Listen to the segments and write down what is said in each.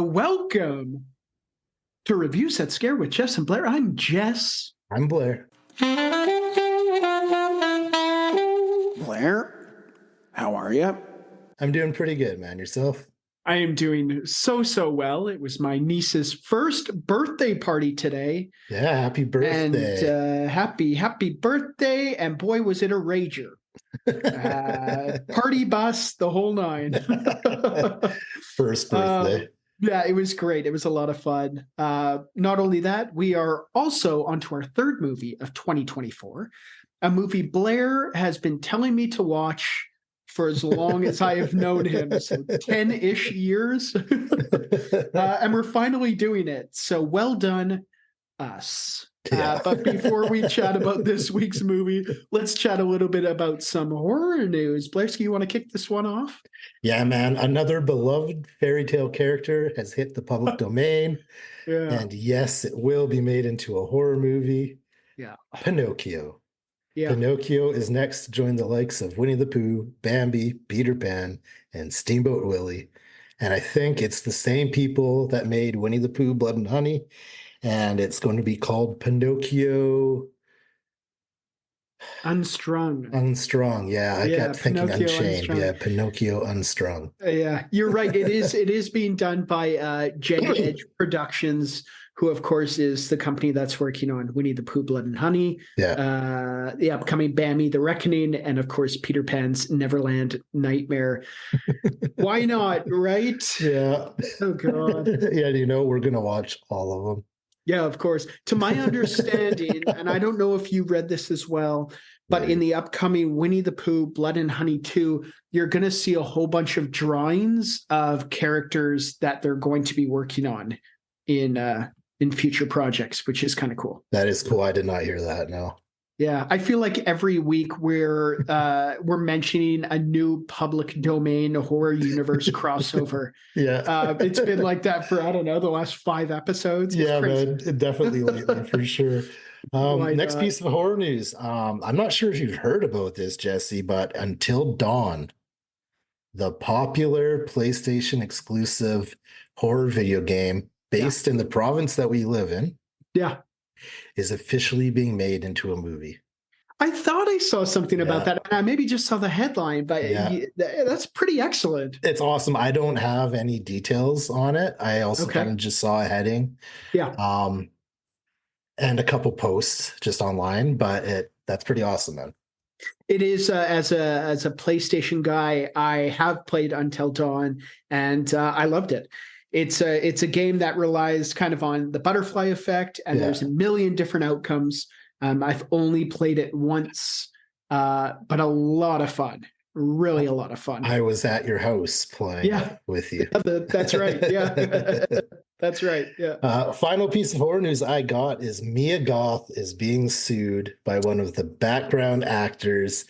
Welcome to Reviews That Scare with Jess and Blair. I'm Jess. I'm Blair. Blair, how are you? I'm doing pretty good, man. Yourself? I am doing so well. It was my niece's first birthday party today. Yeah, happy birthday. And happy birthday. And boy, was it a rager. Party bus, the whole nine. First birthday. Yeah, it was great. It was a lot of fun. Not only that, we are also onto our third movie of 2024, a movie Blair has been telling me to watch for as long as I have known him, so 10-ish years. And we're finally doing it. So well done, us. Yeah. But before we chat about this week's movie, let's chat a little bit about some horror news. Blairski, you want to kick this one off? Yeah, man. Another beloved fairy tale character has hit the public domain. Yeah. And yes, it will be made into a horror movie. Yeah. Pinocchio. Yeah. Pinocchio is next to join the likes of Winnie the Pooh, Bambi, Peter Pan, and Steamboat Willie. And I think it's the same people that made Winnie the Pooh, Blood and Honey. And it's going to be called Pinocchio Unstrung. Unstrung. Yeah, I kept thinking Pinocchio Unchained. Unstrung. Yeah, Pinocchio Unstrung. Yeah, you're right. It is being done by Jagged Edge Productions, who of course is the company that's working on Winnie the Pooh, Blood and Honey. Yeah. The upcoming Bambi, The Reckoning, and of course Peter Pan's Neverland Nightmare. Why not, right? Yeah. Oh God. Yeah, we're gonna watch all of them. Yeah, of course. To my understanding, and I don't know if you read this as well, but in the upcoming Winnie the Pooh, Blood and Honey 2, you're going to see a whole bunch of drawings of characters that they're going to be working on in future projects, which is kind of cool. That is cool. I did not hear that, no. Yeah, I feel like every week we're mentioning a new public domain horror universe crossover. Yeah, it's been like that for, I don't know, the last 5 episodes. Yeah, man, definitely lately for sure. Next piece of horror news. I'm not sure if you've heard about this, Jesse, but Until Dawn, the popular PlayStation exclusive horror video game based in the province that we live in. Yeah. Is officially being made into a movie. I thought I saw something about that. I maybe just saw the headline, but that's pretty excellent. It's awesome. I don't have any details on it. I also kind of just saw a heading. Yeah. And a couple posts just online, but that's pretty awesome, man. It is as a PlayStation guy, I have played Until Dawn, and I loved it. It's a game that relies kind of on the butterfly effect, and there's a million different outcomes. I've only played it once, but a lot of fun. Really a lot of fun. I was at your house playing with you. That's right. Yeah. That's right. Yeah. Final piece of horror news I got is Mia Goth is being sued by one of the background actors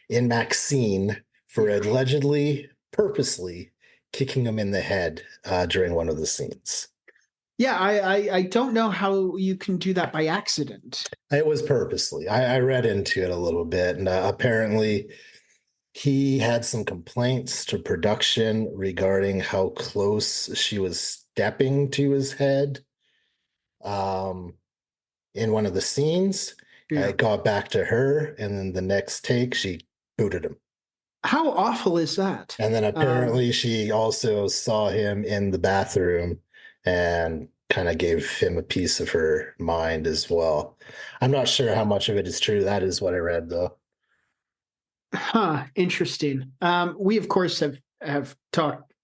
in Maxine for allegedly, purposely kicking him in the head during one of the scenes. Yeah, I don't know how you can do that by accident. It was purposely. I read into it a little bit, and apparently he had some complaints to production regarding how close she was stepping to his head in one of the scenes. Yeah. It got back to her, and then the next take, she booted him. How awful is that? And then apparently she also saw him in the bathroom and kind of gave him a piece of her mind as well. I'm not sure how much of it is true. That is what I read, though. Interesting. We, of course, have talked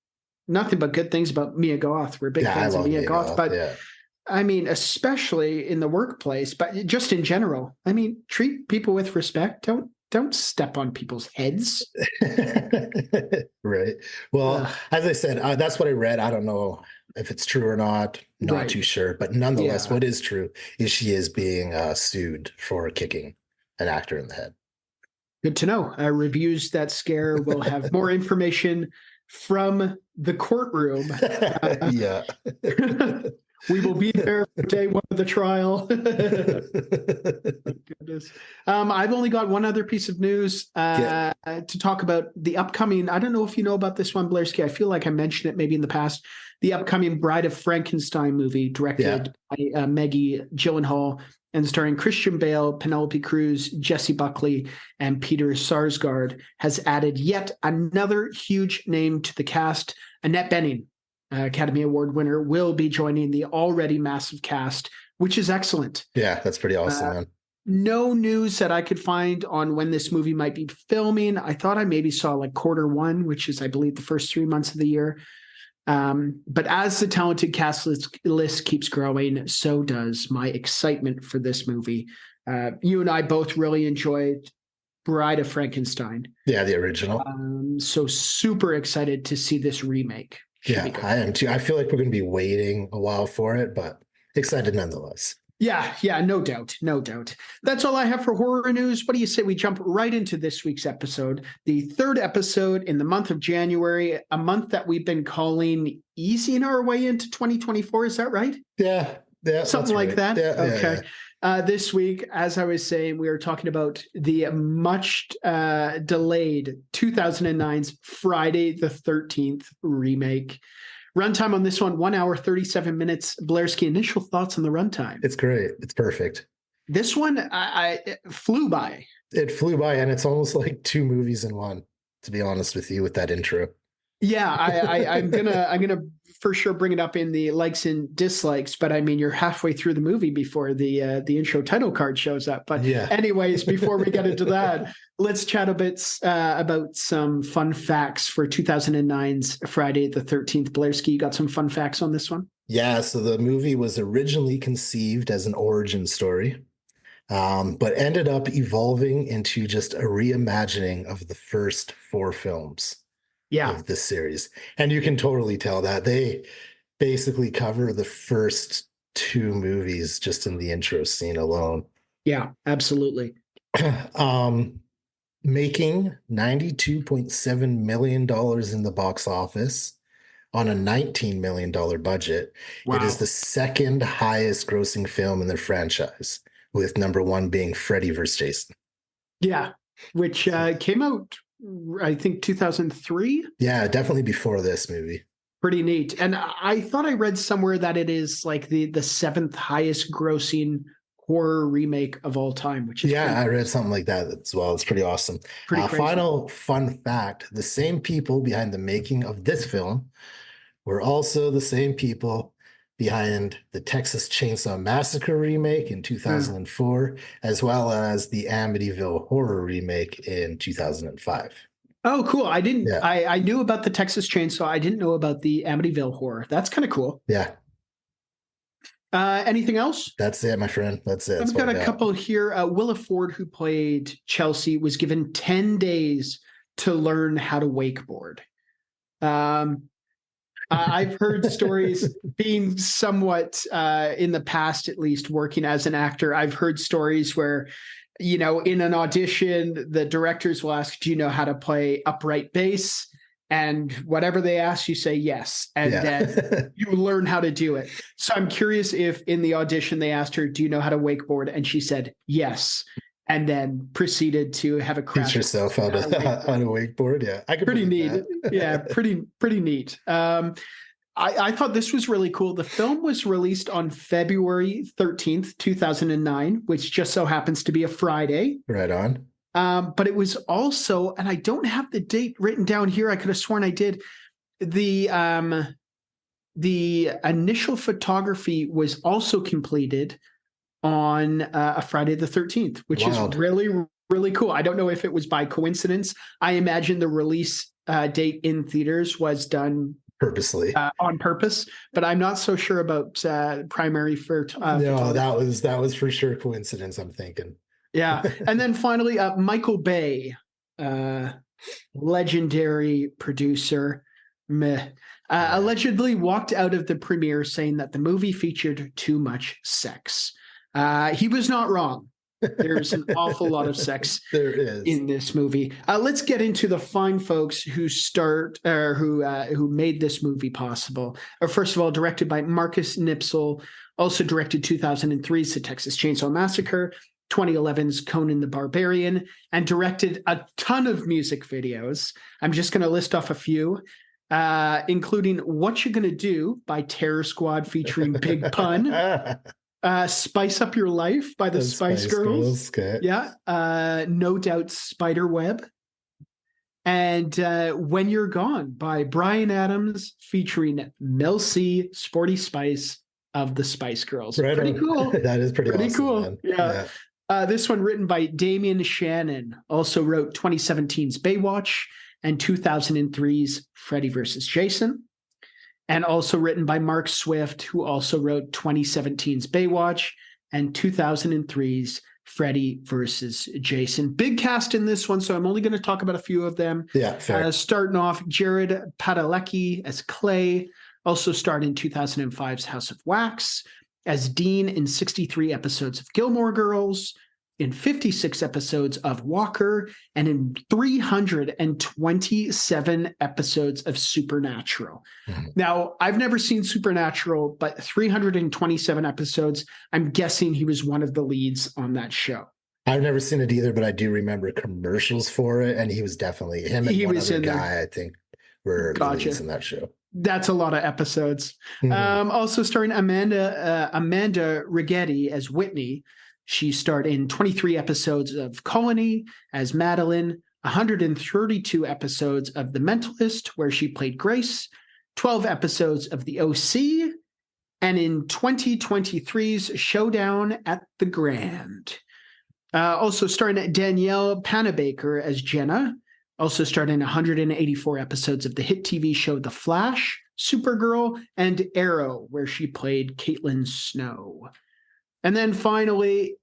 nothing but good things about Mia Goth. We're big fans of Mia Goth, but I mean, especially in the workplace, but just in general, I mean, treat people with respect. Don't step on people's heads. Right. Well, as I said, that's what I read. I don't know if it's true or not. Not too sure. But nonetheless, what is true is she is being sued for kicking an actor in the head. Good to know. Reviews That Scare will have more information from the courtroom. Yeah. We will be there for day 1 of the trial. goodness. I've only got one other piece of news to talk about the upcoming. I don't know if you know about this one, Blairski. I feel like I mentioned it maybe in the past. The upcoming Bride of Frankenstein movie, directed by Maggie Gyllenhaal and starring Christian Bale, Penelope Cruz, Jesse Buckley, and Peter Sarsgaard, has added yet another huge name to the cast. Annette Bening, Academy Award winner, will be joining the already massive cast, which is excellent. Yeah, that's pretty awesome, man. No news that I could find on when this movie might be filming. I thought I maybe saw like Q1, which is, I believe, the first 3 months of the year. But as the talented cast list keeps growing, so does my excitement for this movie. You and I both really enjoyed Bride of Frankenstein. Yeah, the original. So super excited to see this remake. Yeah, I am too. I feel like we're going to be waiting a while for it, but excited nonetheless. Yeah, no doubt. That's all I have for horror news. What do you say we jump right into this week's episode, the third episode in the month of January, a month that we've been calling easing our way into 2024. Is that right? Yeah, something like that. Yeah, okay. Yeah. This week, as I was saying, we are talking about the much delayed 2009's Friday the 13th remake. Runtime on this one, 1 hour, 37 minutes. Blairski, initial thoughts on the runtime? It's great. It's perfect. This one, it flew by. It flew by, and it's almost like 2 movies in one, to be honest with you, with that intro. Yeah, I'm gonna for sure bring it up in the likes and dislikes, but I mean, you're halfway through the movie before the intro title card shows up. But anyways, before we get into that, let's chat a bit about some fun facts for 2009's Friday the 13th. Blairski, you got some fun facts on this one? Yeah, so the movie was originally conceived as an origin story, but ended up evolving into just a reimagining of the first 4 films. Of this series. And you can totally tell that they basically cover the first 2 movies just in the intro scene alone. Yeah, absolutely. Making $92.7 million in the box office on a $19 million budget. Wow. It is the second highest grossing film in the franchise, with number 1 being Freddy vs. Jason. Yeah, which came out, I think, 2003. Yeah, definitely before this movie. Pretty neat. And I thought I read somewhere that it is like the 7th highest grossing horror remake of all time, which is I read something like that as well. It's pretty awesome. Final fun fact, the same people behind the making of this film were also the same people behind the Texas Chainsaw Massacre remake in 2004, as well as the Amityville Horror remake in 2005. Oh, cool. I didn't, I knew about the Texas Chainsaw. I didn't know about the Amityville Horror. That's kind of cool. Yeah. Anything else? That's it, my friend. That's it. I've got a couple here. Willa Ford, who played Chelsea, was given 10 days to learn how to wakeboard. I've heard stories, being somewhat in the past, at least working as an actor. I've heard stories where, in an audition, the directors will ask, do you know how to play upright bass? And whatever they ask, you say yes. And then you learn how to do it. So I'm curious if in the audition they asked her, do you know how to wakeboard? And she said yes. And then proceeded to have a crash. Teach yourself how to wakeboard. Yeah, I could. Pretty neat. Yeah, pretty neat. I thought this was really cool. The film was released on February 13th, 2009, which just so happens to be a Friday. Right on. But it was also, and I don't have the date written down here. I could have sworn I did. The initial photography was also completed on a Friday the 13th, which is really, really cool. I don't know if it was by coincidence. I imagine the release date in theaters was done purposely on purpose, but I'm not so sure about primary no, that was for sure coincidence, I'm thinking. Yeah. And then finally, Michael Bay, legendary producer, allegedly walked out of the premiere saying that the movie featured too much sex. He was not wrong. There's an awful lot of sex in this movie. Let's get into the fine folks who made this movie possible. First of all, directed by Marcus Nispel, also directed 2003's The Texas Chainsaw Massacre, 2011's Conan the Barbarian, and directed a ton of music videos. I'm just going to list off a few, including What You Gonna Do by Terror Squad featuring Big Pun, Spice Up Your Life by the Spice Girls. Okay. Yeah. No Doubt Spiderweb. And When You're Gone by Bryan Adams featuring Mel C, Sporty Spice of the Spice Girls. Right Pretty on. cool. That is pretty awesome, cool. Man. Yeah. This one written by Damian Shannon, also wrote 2017's Baywatch and 2003's Freddy vs. Jason. And also written by Mark Swift, who also wrote 2017's Baywatch and 2003's Freddy versus Jason. Big cast in this one, so I'm only going to talk about a few of them. Yeah, fair. Starting off, Jared Padalecki as Clay, also starred in 2005's House of Wax, as Dean in 63 episodes of Gilmore Girls, in 56 episodes of Walker, and in 327 episodes of Supernatural. Mm-hmm. Now, I've never seen Supernatural, but 327 episodes, I'm guessing he was one of the leads on that show. I've never seen it either, but I do remember commercials for it, and he was definitely him and one other guy, I think, were the leads in that show. That's a lot of episodes. Mm-hmm. Also starring Amanda Righetti as Whitney. She starred in 23 episodes of Colony as Madeline, 132 episodes of The Mentalist, where she played Grace, 12 episodes of The OC, and in 2023's Showdown at the Grand. Also starring Danielle Panabaker as Jenna, also starred in 184 episodes of the hit TV show The Flash, Supergirl, and Arrow, where she played Caitlin Snow. And then finally,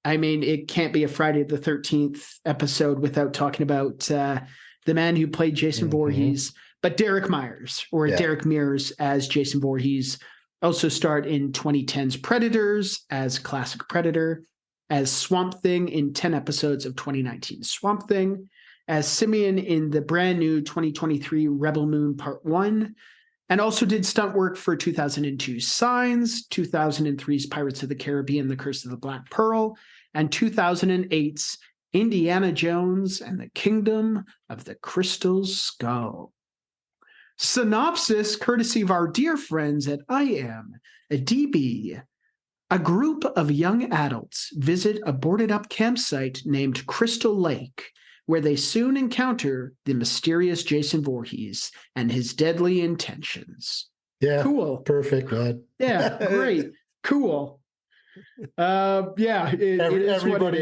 I mean, it can't be a Friday the 13th episode without talking about the man who played Jason Voorhees, but Derek Myers, or Derek Mears as Jason Voorhees, also starred in 2010's Predators as Classic Predator, as Swamp Thing in 10 episodes of 2019's Swamp Thing, as Simeon in the brand new 2023 Rebel Moon Part 1, and also did stunt work for 2002's Signs, 2003's Pirates of the Caribbean, The Curse of the Black Pearl, and 2008's Indiana Jones and the Kingdom of the Crystal Skull. Synopsis, courtesy of our dear friends at IMDb. A group of young adults visit a boarded-up campsite named Crystal Lake, where they soon encounter the mysterious Jason Voorhees and his deadly intentions. Yeah. Cool. Perfect, man. Yeah, great. Cool. Everybody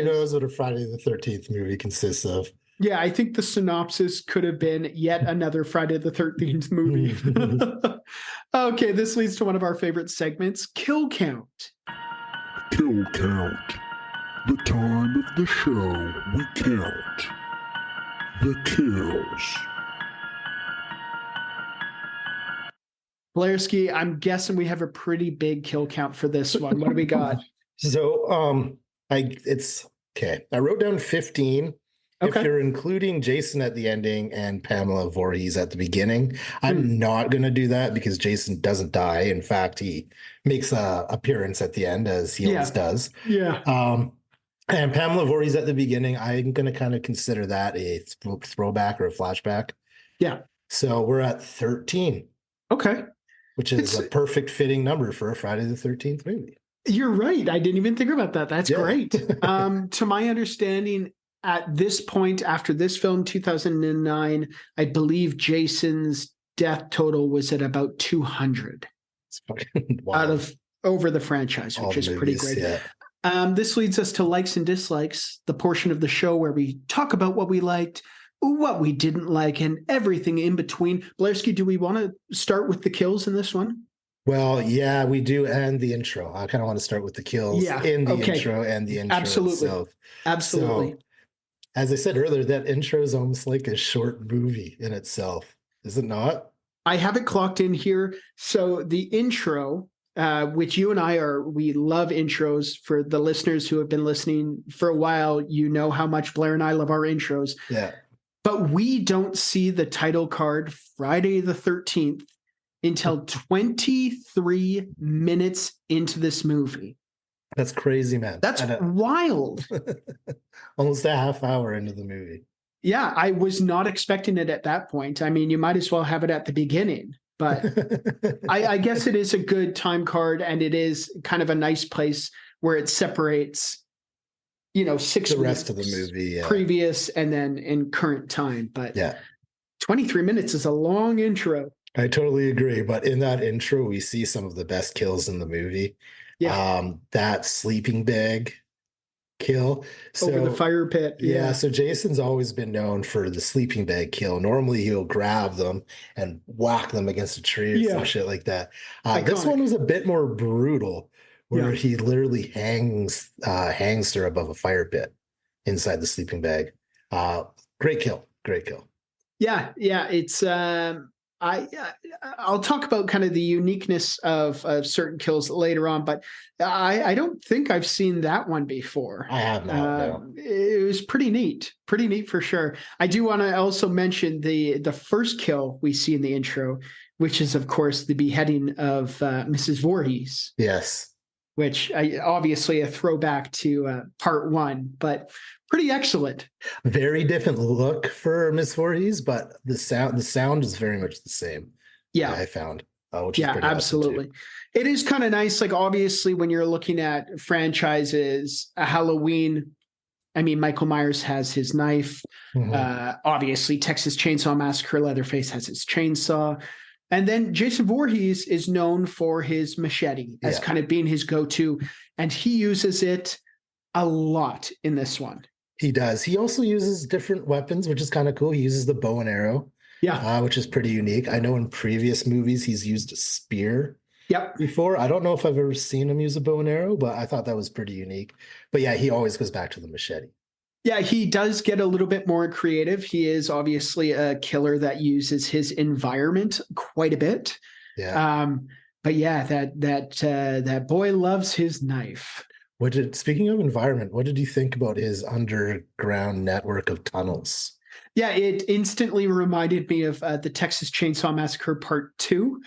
knows what a Friday the 13th movie consists of. Yeah, I think the synopsis could have been yet another Friday the 13th movie. Okay, this leads to one of our favorite segments, Kill Count. Kill Count. The time of the show we count the kills. Blairski, I'm guessing we have a pretty big kill count for this one. What do we got? So, it's okay. I wrote down 15. Okay. If you're including Jason at the ending and Pamela Voorhees at the beginning, I'm not going to do that because Jason doesn't die. In fact, he makes an appearance at the end, as he always does. Yeah. And Pamela Voorhees at the beginning, I'm going to kind of consider that a throwback or a flashback. Yeah. So we're at 13. Okay. Which is a perfect fitting number for a Friday the 13th movie. You're right. I didn't even think about that. That's great. To my understanding, at this point, after this film, 2009, I believe Jason's death total was at about 200 out of over the franchise, which is pretty great. Yeah. This leads us to likes and dislikes, the portion of the show where we talk about what we liked, what we didn't like, and everything in between. Blairski, do we want to start with the kills in this one? Well, yeah, we do. And the intro. I kind of want to start with the kills in the intro and the intro itself. Absolutely. So, as I said earlier, that intro is almost like a short movie in itself. Is it not? I have it clocked in here. So the intro, which you and we love intros. For the listeners who have been listening for a while, you know how much Blair and I love our intros. Yeah. But we don't see the title card Friday the 13th until 23 minutes into this movie. That's crazy, man. That's wild. Almost a half hour into the movie. Yeah, I was not expecting it at that point. I mean, you might as well have it at the beginning, but I guess it is a good time card, and it is kind of a nice place where it separates, 6 the rest of the minutes movie, previous and then in current time. But yeah, 23 minutes is a long intro. I totally agree. But in that intro, we see some of the best kills in the movie. Yeah. That sleeping bag kill. Over the fire pit. Yeah. So Jason's always been known for the sleeping bag kill. Normally he'll grab them and whack them against a tree or some shit like that. This one was a bit more brutal, where he literally hangs her above a fire pit inside the sleeping bag. Great kill. Great kill. Yeah. It's I'll talk about kind of the uniqueness of certain kills later on, but I don't think I've seen that one before. I have not. No. It was pretty neat for sure. I do want to also mention the first kill we see in the intro, which is of course the beheading of Mrs. Voorhees. Yes. Which obviously a throwback to part 1, but pretty excellent. Very different look for Miss Voorhees, but the sound is very much the same. Yeah, I found. Which is pretty absolutely. Awesome, it is kind of nice. Like obviously, when you're looking at franchises, a Halloween. I mean, Michael Myers has his knife. Mm-hmm. Obviously, Texas Chainsaw Massacre, Leatherface has his chainsaw. And then Jason Voorhees is known for his machete as kind of being his go-to, and he uses it a lot in this one. He does. He also uses different weapons, which is kind of cool. He uses the bow and arrow, which is pretty unique. I know in previous movies he's used a spear before. I don't know if I've ever seen him use a bow and arrow, but I thought that was pretty unique. But yeah, he always goes back to the machete. Yeah, he does get a little bit more creative. He is obviously a killer that uses his environment quite a bit. Yeah. But yeah, that boy loves his knife. Speaking of environment, what did you think about his underground network of tunnels? Yeah, it instantly reminded me of the Texas Chainsaw Massacre Part 2,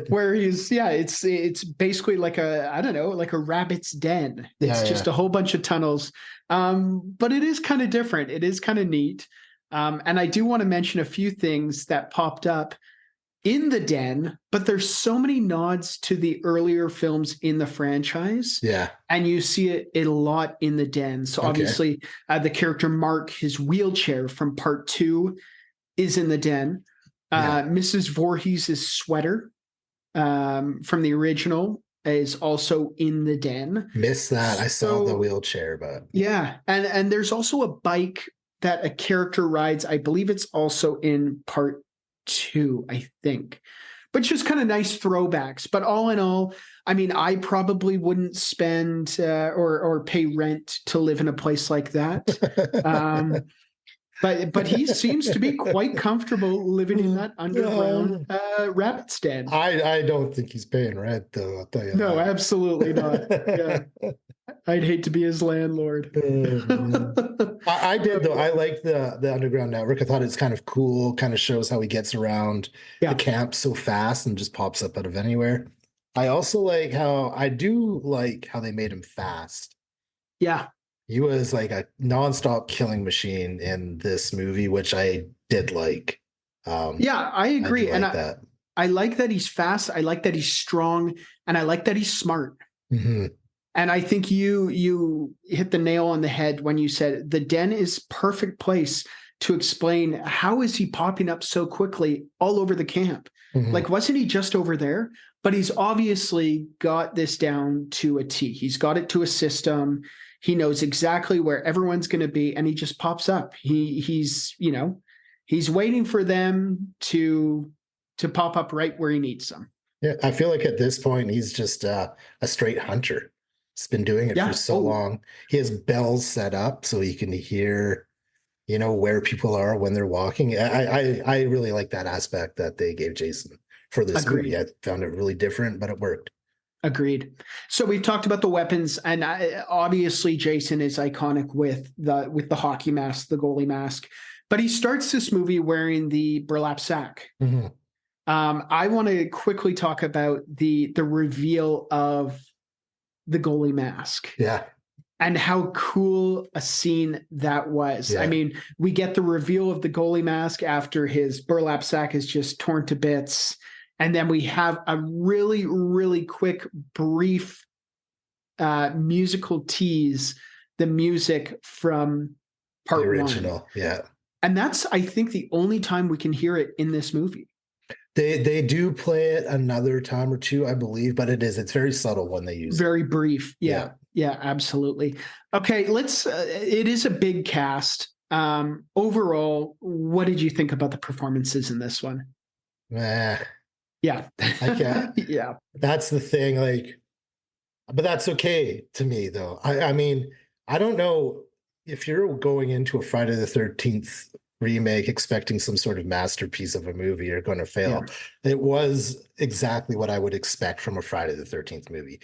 where it's basically like a rabbit's den. It's just a whole bunch of tunnels. But it is kind of different. It is kind of neat. And I do want to mention a few things that popped up in the den, but there's so many nods to the earlier films in the franchise. Yeah. And you see it a lot in the den. So obviously the character Mark, his wheelchair from part 2 is in the den. Mrs. Voorhees' sweater from the original is also in the den. Missed that. I saw the wheelchair, but yeah. And there's also a bike that a character rides. I believe it's also in part 2, I think, but just kind of nice throwbacks. But all in all, I mean, I probably wouldn't spend or pay rent to live in a place like that. But he seems to be quite comfortable living in that underground rabbit's den. I don't think he's paying rent, though. I'll tell you. No, absolutely not. Yeah. I'd hate to be his landlord. I did, though. I like the underground network. I thought it's kind of cool, kind of shows how he gets around the camp so fast and just pops up out of anywhere. I also like how they made him fast. Yeah. He was like a nonstop killing machine in this movie, which I did like. I agree. I like that he's fast. I like that he's strong, and I like that he's smart. Mm-hmm. And I think you hit the nail on the head when you said the den is perfect place to explain how is he popping up so quickly all over the camp. Mm-hmm. Like, wasn't he just over there? But he's obviously got this down to a T. He's got it to a system. He knows exactly where everyone's going to be, and he just pops up. He's waiting for them to pop up right where he needs them. Yeah, I feel like at this point he's just a straight hunter. He's been doing it for so long. He has bells set up so he can hear, where people are when they're walking. I really like that aspect that they gave Jason for this movie. I found it really different, but it worked. Agreed. So we've talked about the weapons, and obviously Jason is iconic with the hockey mask, the goalie mask, but he starts this movie wearing the burlap sack. Mm-hmm. I want to quickly talk about the reveal of the goalie mask Yeah. and how cool a scene that was. Yeah. I mean, we get the reveal of the goalie mask after his burlap sack is just torn to bits. And then we have a really, really quick, brief musical tease, the music from part The one. original. Yeah. And that's, I think, the only time we can hear it in this movie. They do play it another time or two, I believe, but it's very subtle when they use it. Very brief. Yeah. Yeah, absolutely. Okay, it is a big cast. Overall, what did you think about the performances in this one? Eh, Yeah. I can't. Yeah. That's the thing. Like, but that's okay to me, though. I mean, I don't know if you're going into a Friday the 13th remake expecting some sort of masterpiece of a movie, you're going to fail. Yeah. It was exactly what I would expect from a Friday the 13th movie.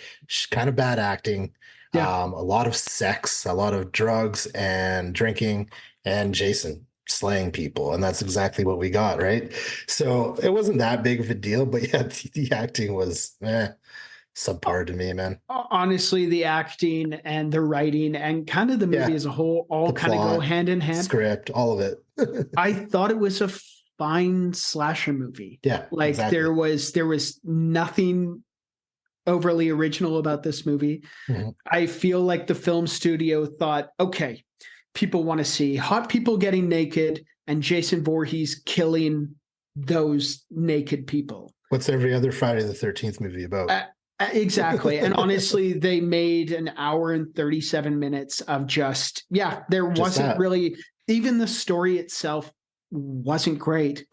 Kind of bad acting, a lot of sex, a lot of drugs and drinking, and Jason slaying people. And that's exactly what we got, right? So it wasn't that big of a deal, but yeah, the acting was subpar to me, man. Honestly, the acting and the writing and kind of the movie as a whole all kind of go hand in hand. Script, all of it. I thought it was a fine slasher movie. Yeah. Like exactly. there was nothing overly original about this movie. Mm-hmm. I feel like the film studio thought, okay, people want to see hot people getting naked and Jason Voorhees killing those naked people. What's every other Friday the 13th movie about? Exactly. And honestly, they made an hour and 37 minutes of there wasn't really, even the story itself wasn't great.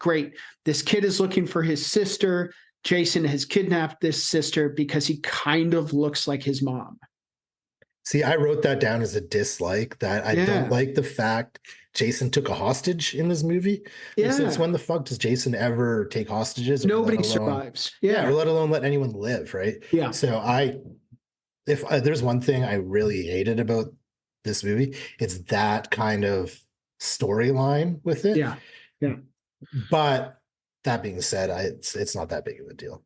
This kid is looking for his sister. Jason has kidnapped this sister because he kind of looks like his mom. See, I wrote that down as a dislike, that I don't like the fact Jason took a hostage in this movie. Yeah. Since when the fuck does Jason ever take hostages? Nobody survives. Yeah. Or let alone let anyone live, right? Yeah. So if there's one thing I really hated about this movie, it's that kind of storyline with it. Yeah. Yeah. But that being said, it's not that big of a deal.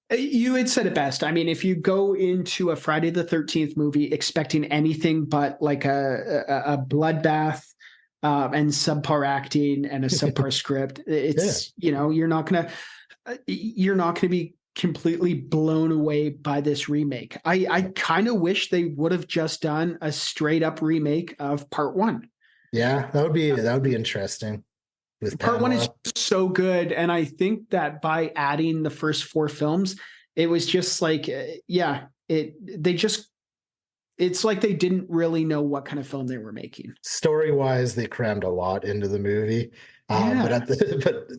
You had said it best. I mean, if you go into a Friday the 13th movie expecting anything but like a bloodbath and subpar acting and a subpar script, it's you're not gonna be completely blown away by this remake. I kind of wish they would have just done a straight up remake of part one. Yeah, that would be interesting. Part one is so good, and I think that by adding the first four films, it was just like, it's like they didn't really know what kind of film they were making. Story-wise, they crammed a lot into the movie, but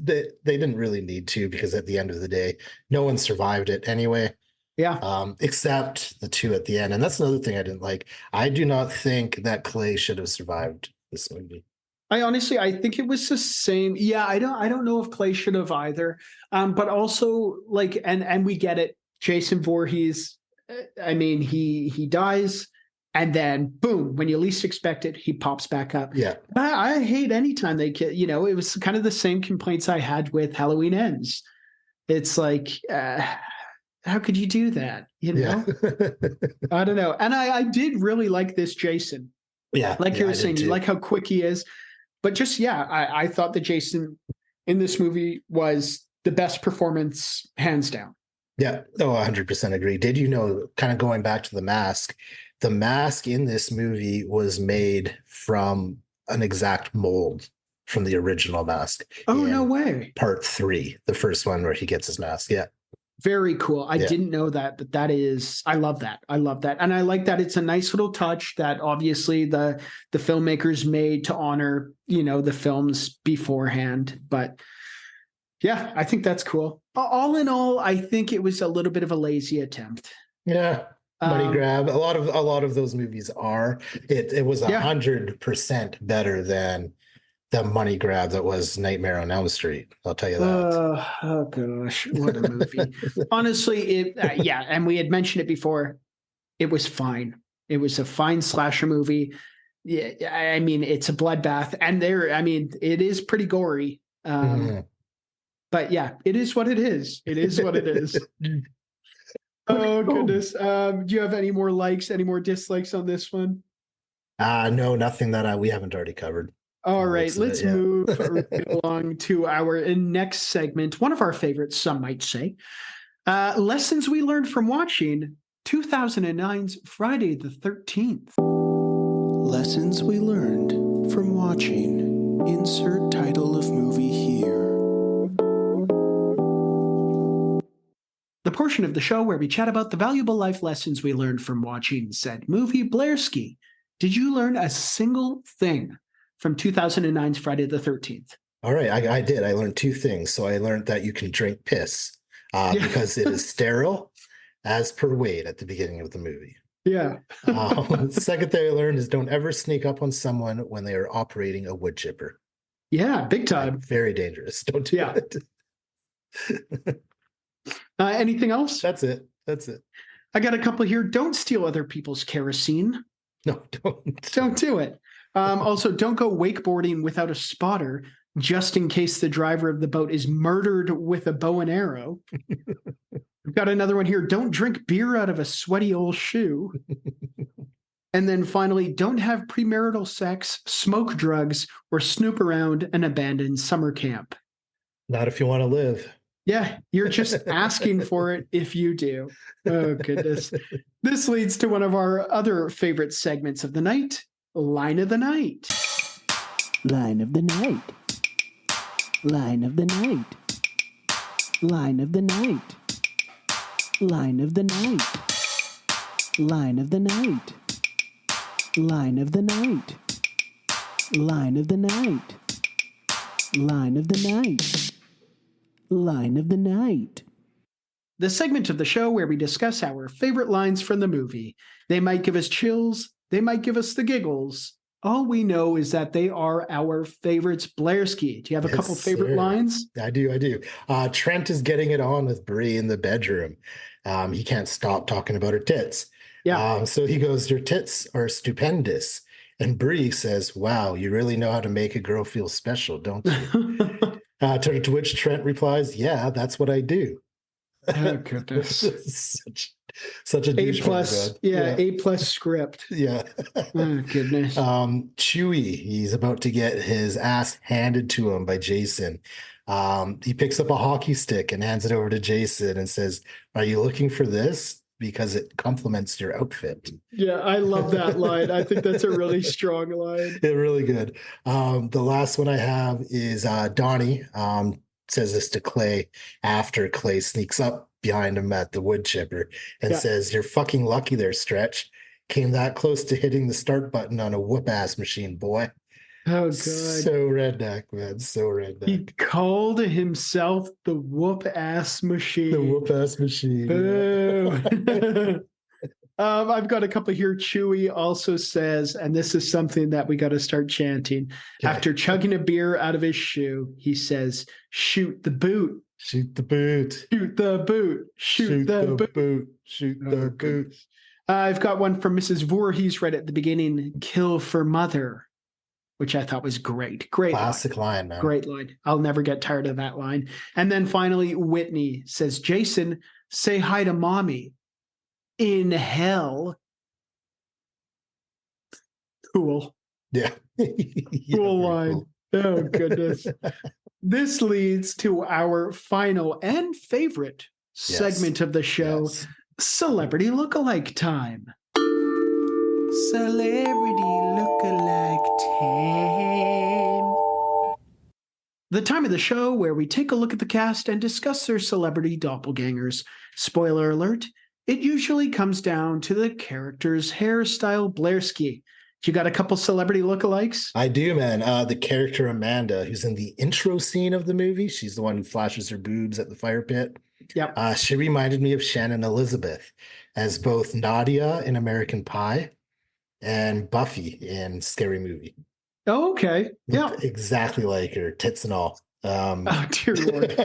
they didn't really need to, because at the end of the day, no one survived it anyway. Yeah. Except the two at the end, and that's another thing I didn't like. I do not think that Clay should have survived this movie. I think it was the same. Yeah, I don't know if Clay should have either. But also, like, and we get it. Jason Voorhees, I mean, he dies, and then boom, when you least expect it, he pops back up. Yeah. I hate anytime they get, it was kind of the same complaints I had with Halloween Ends. It's like, how could you do that? Yeah. I don't know. And I did really like this Jason. Yeah. Like you were saying, you like how quick he is. But just, I thought the Jason in this movie was the best performance, hands down. Yeah. Oh, 100% agree. Did you know, kind of going back to the mask in this movie was made from an exact mold from the original mask. Oh, no way. Part 3, the first one where he gets his mask. Yeah. Very cool. I didn't know that, but I love that. And I like that it's a nice little touch that obviously the filmmakers made to honor, the films beforehand. But yeah, I think that's cool. All in all, I think it was a little bit of a lazy attempt. Yeah. Money grab. A lot of those movies are. It was 100% better than the money grab that was Nightmare on Elm Street. I'll tell you that. Oh gosh, what a movie! Honestly, and we had mentioned it before. It was fine. It was a fine slasher movie. Yeah, I mean, it's a bloodbath, and it is pretty gory. But yeah, it is what it is. It is what it is. Oh goodness. Do you have any more likes, any more dislikes on this one? No, nothing that we haven't already covered. All The right, looks of it, let's yeah. move right along to our next segment. One of our favorites, some might say. Lessons we learned from watching 2009's Friday the 13th. Lessons we learned from watching. Insert title of movie here. The portion of the show where we chat about the valuable life lessons we learned from watching said movie. Blairski, did you learn a single thing from 2009's Friday the 13th? All right, I did. I learned two things. So I learned that you can drink piss Yeah. because it is sterile, as per Wade at the beginning of the movie. Yeah. Second thing I learned is don't ever sneak up on someone when they are operating a wood chipper. Yeah, big time. Very dangerous. Don't do Yeah. it. Anything else? That's it. That's it. I got a couple here. Don't steal other people's kerosene. No, don't. Don't do it. Also, don't go wakeboarding without a spotter, just in case the driver of the boat is murdered with a bow and arrow. We've got another one here. Don't drink beer out of a sweaty old shoe. And then finally, don't have premarital sex, smoke drugs, or snoop around an abandoned summer camp. Not if you want to live. Yeah, you're just asking for it if you do. Oh, goodness. This leads to one of our other favorite segments of the night, Line of the Night. Line of the night. Line of the night. Line of the night. Line of the night. Line of the night. Line of the night. Line of the night. Line of the night. Line of the night. The segment of the show where we discuss our favorite lines from the movie. They might give us chills, they might give us the giggles. All we know is that they are our favorites. Blairski, do you have a Yes, couple favorite sir. lines? I do. Trent is getting it on with Bree in the bedroom. He can't stop talking about her tits. Yeah. So he goes, "Your tits are stupendous." And Bree says, "Wow, you really know how to make a girl feel special, don't you?" To which Trent replies, "Yeah, that's what I do." Oh, goodness. such a A douchebag, plus, man. yeah, A plus script. Yeah. Oh, goodness. Chewie, he's about to get his ass handed to him by Jason. He picks up a hockey stick and hands it over to Jason and says, "Are you looking for this? Because it complements your outfit." Yeah, I love that line. I think that's a really strong line. Yeah, really good. The last one I have is Donnie says this to Clay after Clay sneaks up behind him at the wood chipper and Yeah. says, "You're fucking lucky there, Stretch. Came that close to hitting the start button on a whoop ass machine, boy." Oh, God. So redneck, man. So redneck. He called himself the whoop ass machine. The whoop ass machine. Boo. I've got a couple here. Chewy also says, and this is something that we got to start chanting. Okay. After chugging a beer out of his shoe, he says, "Shoot the boot. Shoot the boot. Shoot the boot. Shoot the boot." Shoot Oh, the boot. goodness. I've got one from Mrs. Voorhees right at the beginning. "Kill for mother," which I thought was great. Great line. Classic line, man. Great line. I'll never get tired of that line. And then finally, Whitney says, "Jason, say hi to mommy in hell." Cool. Yeah. Yeah, Cool very line. cool. Oh, goodness. This leads to our final and favorite segment of the show, Yes. Celebrity Lookalike Time. Celebrity lookalike time. The time of the show where we take a look at the cast and discuss their celebrity doppelgangers. Spoiler alert, it usually comes down to the character's hairstyle. Blairski, you got a couple celebrity lookalikes? I do, man. The character Amanda, who's in the intro scene of the movie, she's the one who flashes her boobs at the fire pit. Yep. She reminded me of Shannon Elizabeth as both Nadia in American Pie and Buffy in Scary Movie. Oh, okay. Yeah. Looked exactly like her, tits and all. Oh, dear Lord.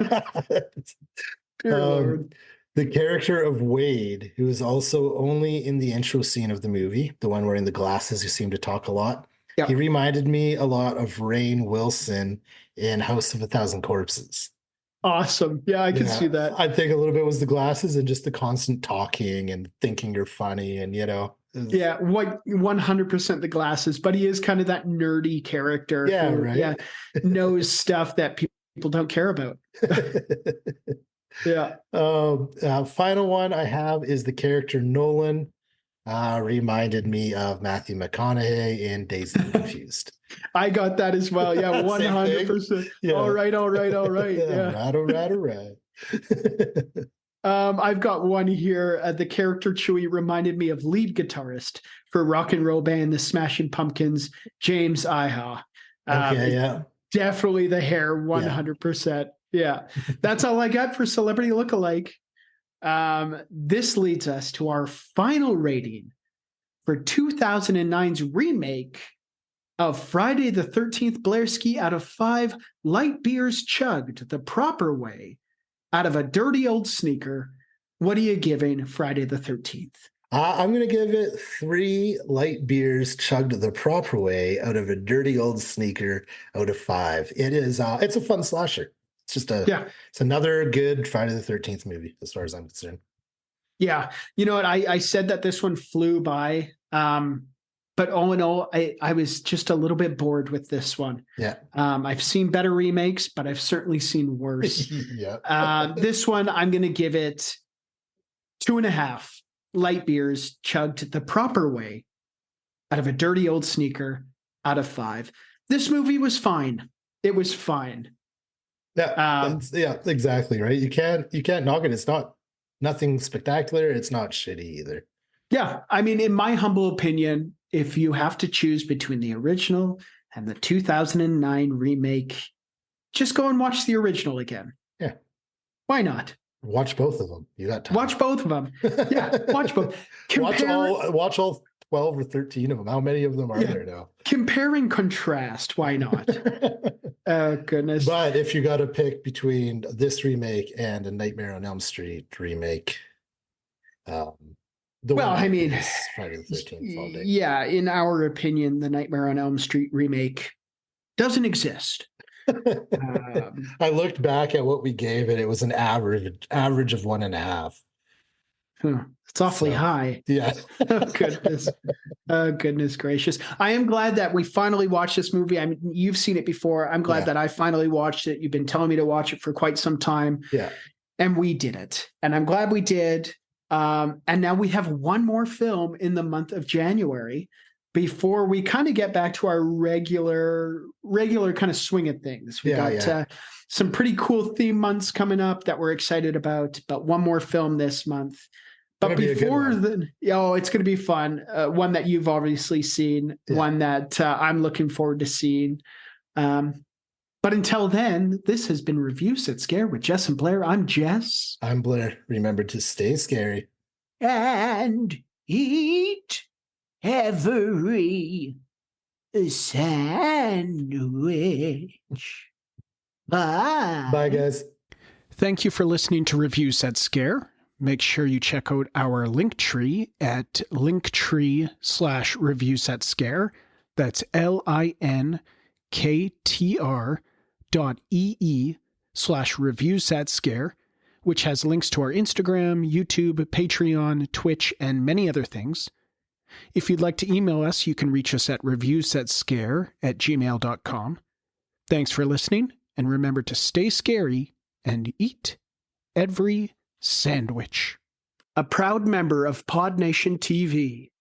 Dear Lord. The character of Wade, who is also only in the intro scene of the movie, the one wearing the glasses who seemed to talk a lot. Yep. He reminded me a lot of Rainn Wilson in House of a Thousand Corpses. Awesome. Yeah, I can see that. I think a little bit was the glasses and just the constant talking and thinking you're funny and Yeah, what 100% the glasses, but he is kind of that nerdy character Yeah, who right. knows stuff that people don't care about. Yeah. Final one I have is the character Nolan. Reminded me of Matthew McConaughey in Dazed and Confused. I got that as well. Yeah, Same 100%. Yeah. All right. Yeah. Right. I've got one here. The character Chewie reminded me of lead guitarist for rock and roll band The Smashing Pumpkins, James Iha. Okay, yeah. Definitely the hair, 100%. Yeah. That's all I got for Celebrity Lookalike. This leads us to our final rating for 2009's remake of Friday the 13th Blairski out of 5 light beers chugged the proper way out of a dirty old sneaker. What are you giving Friday the 13th? I'm going to give it 3 light beers chugged the proper way out of a dirty old sneaker out of 5. It's a fun slasher. It's just it's another good Friday the 13th movie as far as I'm concerned. Yeah. You know what? I said that this one flew by. But all in all, I was just a little bit bored with this one. Yeah. I've seen better remakes, but I've certainly seen worse. Yeah. This one, I'm going to give it 2.5 light beers chugged the proper way out of a dirty old sneaker out of 5. This movie was fine. It was fine. Yeah. Exactly. Right. You can't knock it. It's nothing spectacular. It's not shitty either. Yeah. I mean, in my humble opinion, if you have to choose between the original and the 2009 remake, just go and watch the original again. Yeah. Why not? Watch both of them. You got time. Watch both of them. Yeah. Watch both. Watch all 12 or 13 of them. How many of them are there now? Compare and contrast. Why not? Oh, goodness. But if you got to pick between this remake and a Nightmare on Elm Street remake, I mean, Friday the 13th all day. Yeah, in our opinion, the Nightmare on Elm Street remake doesn't exist. I looked back at what we gave it. It was an average of 1.5. It's awfully high. Yeah. Oh, goodness. Oh, goodness gracious. I am glad that we finally watched this movie. I mean, you've seen it before. I'm glad that I finally watched it. You've been telling me to watch it for quite some time. Yeah. And we did it. And I'm glad we did. And now we have one more film in the month of January before we kind of get back to our regular kind of swing of things. We got some pretty cool theme months coming up that we're excited about, but one more film this month. But before then, it's going to be fun. One that you've obviously seen, one that I'm looking forward to seeing. But until then, this has been Review Set Scare with Jess and Blair. I'm Jess. I'm Blair. Remember to stay scary. And eat every sandwich. Bye. Bye, guys. Thank you for listening to Review Set Scare. Make sure you check out our Linktree at linktree/reviewsetscare. That's linktr.ee/reviewsetscare, which has links to our Instagram, YouTube, Patreon, Twitch, and many other things. If you'd like to email us, you can reach us at reviewsetscare@gmail.com. Thanks for listening, and remember to stay scary and eat every sandwich. A proud member of Pod Nation TV.